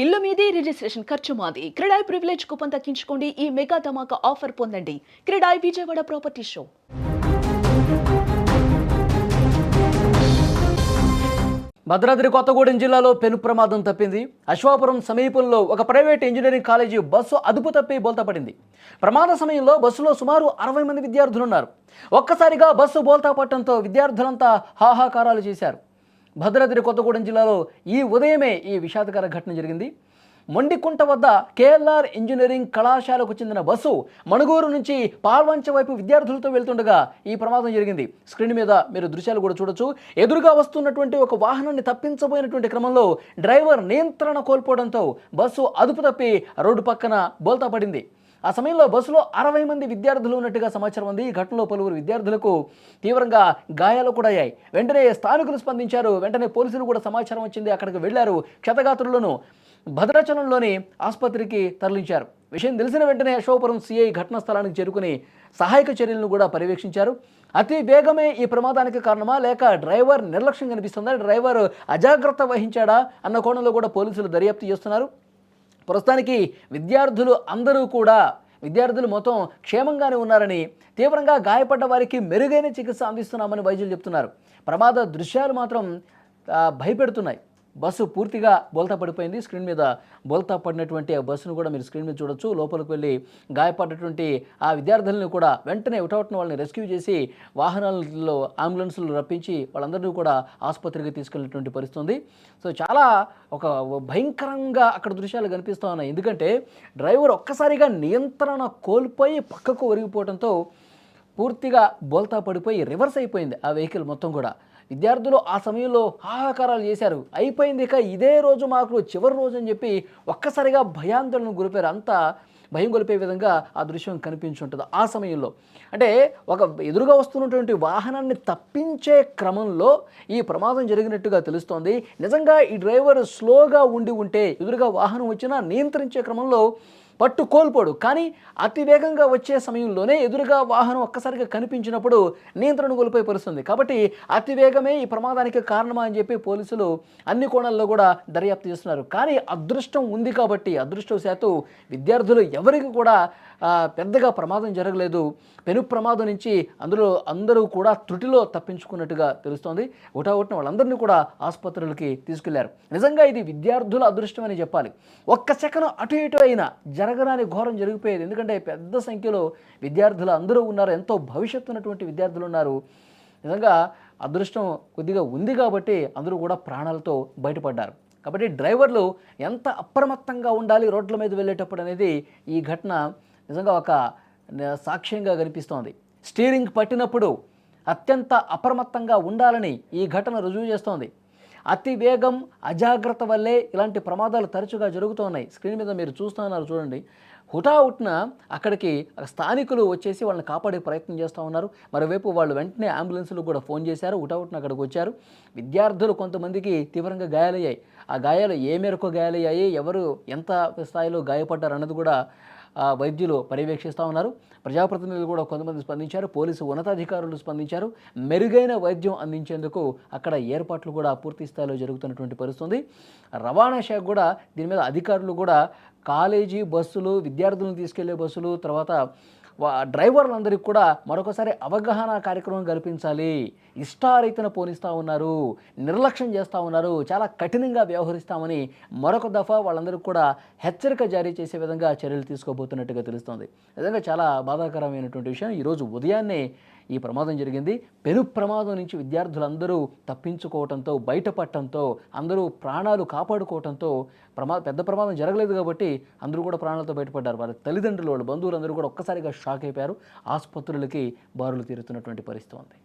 ఇల్లు మీది రిజిస్ట్రేషన్ ఖర్చు మాది. క్రెడాయ్ ప్రివిలేజ్ కూపన్ తగ్గించుకోండి. ఈ మెగా ధమాకా ఆఫర్ పొందండి. CREDAI Vijayawada property show. భద్రాద్రి కొత్తగూడెం జిల్లాలో పెను ప్రమాదం తప్పింది. అశ్వాపురం సమీపంలో ఒక ప్రైవేట్ ఇంజనీరింగ్ కాలేజీ బస్సు అదుపు తప్పి బోల్తాపడింది. ప్రమాద సమయంలో బస్సులో సుమారు 60 మంది విద్యార్థులున్నారు. ఒక్కసారిగా బస్సు బోల్తా పట్టడంతో విద్యార్థులంతా హాహాకారాలు చేశారు. భద్రాద్రి కొత్తగూడెం జిల్లాలో ఈ ఉదయమే ఈ విషాదకర ఘటన జరిగింది. మొండికుంట వద్ద కేఎల్ఆర్ ఇంజనీరింగ్ కళాశాలకు చెందిన బస్సు మణుగూరు నుంచి పాల్వంచ వైపు విద్యార్థులతో వెళ్తుండగా ఈ ప్రమాదం జరిగింది. స్క్రీన్ మీద మీరు దృశ్యాలు కూడా చూడొచ్చు. ఎదురుగా వస్తున్నటువంటి ఒక వాహనాన్ని తప్పించబోయినటువంటి క్రమంలో డ్రైవర్ నియంత్రణ కోల్పోవడంతో బస్సు అదుపు తప్పి రోడ్డు పక్కన బోల్తా పడింది. ఆ సమయంలో బస్సులో 60 మంది విద్యార్థులు ఉన్నట్టుగా సమాచారం ఉంది. ఈ ఘటనలో పలువురు విద్యార్థులకు తీవ్రంగా గాయాలు కూడా అయ్యాయి. వెంటనే స్థానికులు స్పందించారు. వెంటనే పోలీసులు కూడా సమాచారం వచ్చింది, అక్కడికి వెళ్లారు. క్షతగాత్రులను భద్రాచలంలోని ఆసుపత్రికి తరలించారు. విషయం తెలిసిన వెంటనే అశోకపురం సిఐ ఘటనా స్థలానికి చేరుకుని సహాయక చర్యలను కూడా పర్యవేక్షించారు. అతి వేగమే ఈ ప్రమాదానికి కారణమా లేక డ్రైవర్ నిర్లక్ష్యం కనిపిస్తుందా, డ్రైవర్ అజాగ్రత్త వహించాడా అన్న కోణంలో కూడా పోలీసులు దర్యాప్తు చేస్తున్నారు. ప్రస్తుతానికి విద్యార్థులు మొత్తం క్షేమంగానే ఉన్నారని, తీవ్రంగా గాయపడ్డ వారికి మెరుగైన చికిత్స అందిస్తున్నామని వైద్యులు చెప్తున్నారు. ప్రమాద దృశ్యాలు మాత్రం భయపెడుతున్నాయి. బస్సు పూర్తిగా బోల్తా పడిపోయింది. స్క్రీన్ మీద బోల్తా పడినటువంటి ఆ బస్సును కూడా మీరు స్క్రీన్ మీద చూడొచ్చు. లోపలికి వెళ్ళి గాయపడ్డటువంటి ఆ విద్యార్థులను కూడా వెంటనే ఉటౌట్న వాళ్ళని రెస్క్యూ చేసి వాహనాలలో అంబులెన్సులు రప్పించి వాళ్ళందరినీ కూడా ఆసుపత్రికి తీసుకెళ్ళినటువంటి పరిస్థితి ఉంది. సో చాలా ఒక భయంకరంగా అక్కడ దృశ్యాలు కనిపిస్తూ ఉన్నాయి. ఎందుకంటే డ్రైవర్ ఒక్కసారిగా నియంత్రణ కోల్పోయి పక్కకు ఒరిగిపోవడంతో పూర్తిగా బోల్తా పడిపోయి రివర్స్ అయిపోయింది ఆ వెహికల్ మొత్తం కూడా. విద్యార్థులు ఆ సమయంలో హాహాకారాలు చేశారు. అయిపోయింది, ఇక ఇదే రోజు మాకు చివరి రోజు అని చెప్పి ఒక్కసారిగా భయాందోళన గురిపారు. అంతా భయం గొలిపే విధంగా ఆ దృశ్యం కనిపించుంటుంది. ఆ సమయంలో అంటే ఒక ఎదురుగా వస్తున్నటువంటి వాహనాన్ని తప్పించే క్రమంలో ఈ ప్రమాదం జరిగినట్టుగా తెలుస్తోంది. నిజంగా ఈ డ్రైవర్ స్లోగా ఉండి ఉంటే ఎదురుగా వాహనం వచ్చినా నియంత్రించే క్రమంలో పట్టు కోల్పోడు. కానీ అతి వేగంగా వచ్చే సమయంలోనే ఎదురుగా వాహనం ఒక్కసారిగా కనిపించినప్పుడు నియంత్రణ కోల్పోయి పరుస్తుంది. కాబట్టి అతి వేగమే ఈ ప్రమాదానికి కారణమా అని చెప్పి పోలీసులు అన్ని కోణాల్లో కూడా దర్యాప్తు చేస్తున్నారు. కానీ అదృష్టం ఉంది కాబట్టి అదృష్టవశాత్తు విద్యార్థులు ఎవరికి కూడా పెద్దగా ప్రమాదం జరగలేదు. పెను ప్రమాదం నుంచి అందరూ కూడా త్రుటిలో తప్పించుకున్నట్టుగా తెలుస్తోంది. ఒకటొకటిన వాళ్ళందరినీ కూడా ఆసుపత్రులకి తీసుకెళ్లారు. నిజంగా ఇది విద్యార్థుల అదృష్టం అని చెప్పాలి. ఒక్క సెకను అటు ఇటు అయినా జరగరాని ఘోరం జరిగిపోయేది. ఎందుకంటే పెద్ద సంఖ్యలో విద్యార్థులు అందరూ ఉన్నారు. ఎంతో భవిష్యత్తు ఉన్నటువంటి విద్యార్థులు ఉన్నారు. నిజంగా అదృష్టం కొద్దిగా ఉంది కాబట్టి అందరూ కూడా ప్రాణాలతో బయటపడ్డారు. కాబట్టి డ్రైవర్లు ఎంత అప్రమత్తంగా ఉండాలి రోడ్ల మీద వెళ్ళేటప్పుడు అనేది ఈ ఘటన నిజంగా ఒక సాక్ష్యంగా కనిపిస్తోంది. స్టీరింగ్ పట్టినప్పుడు అత్యంత అప్రమత్తంగా ఉండాలని ఈ ఘటన రుజువు చేస్తోంది. అతి వేగం, అజాగ్రత్త వల్లే ఇలాంటి ప్రమాదాలు తరచుగా జరుగుతున్నాయి. స్క్రీన్ మీద మీరు చూస్తున్నారు చూడండి. హుటాహుటిన అక్కడికి స్థానికులు వచ్చేసి వాళ్ళని కాపాడే ప్రయత్నం చేస్తూ ఉన్నారు. మరోవైపు వాళ్ళు వెంటనే అంబులెన్స్లు కూడా ఫోన్ చేశారు. హుటాహుటిన అక్కడికి వచ్చారు. విద్యార్థులు కొంతమందికి తీవ్రంగా గాయాలయ్యాయి. ఆ గాయాలు ఏ మేరకు గాయాలయ్యాయి, ఎవరు ఎంత స్థాయిలో గాయపడ్డారు అన్నది కూడా వైద్యులు పర్యవేక్షిస్తూ ఉన్నారు. ప్రజాప్రతినిధులు కూడా కొంతమంది స్పందించారు. పోలీసు ఉన్నతాధికారులు స్పందించారు. మెరుగైన వైద్యం అందించేందుకు అక్కడ ఏర్పాట్లు కూడా పూర్తి స్థాయిలో జరుగుతున్నటువంటి పరిస్థితి. రవాణా శాఖ కూడా దీని మీద అధికారులు కూడా కాలేజీ బస్సులు, విద్యార్థులను తీసుకెళ్లే బస్సులు, తర్వాత డ్రైవర్లందరికీ కూడా మరొకసారి అవగాహన కార్యక్రమం కల్పించాలి. ఇష్టారీతన పోనిస్తూ ఉన్నారు, నిర్లక్ష్యం చేస్తూ ఉన్నారు, చాలా కఠినంగా వ్యవహరిస్తామని మరొక దఫా వాళ్ళందరికీ కూడా హెచ్చరిక జారీ చేసే విధంగా చర్యలు తీసుకోబోతున్నట్టుగా తెలుస్తోంది. నిజంగా చాలా బాధాకరమైనటువంటి విషయం. ఈరోజు ఉదయాన్నే ఈ ప్రమాదం జరిగింది. పెను ప్రమాదం నుంచి విద్యార్థులందరూ తప్పించుకోవడంతో, బయటపడటంతో, అందరూ ప్రాణాలు కాపాడుకోవడంతో పెద్ద ప్రమాదం జరగలేదు కాబట్టి అందరూ కూడా ప్రాణాలతో బయటపడ్డారు. వారి తల్లిదండ్రులు, వాళ్ళ బంధువులందరూ కూడా ఒక్కసారిగా షాక్ అయిపోయారు. ఆసుపత్రులకి బారులు తీరుతున్నటువంటి పరిస్థితి ఉంది.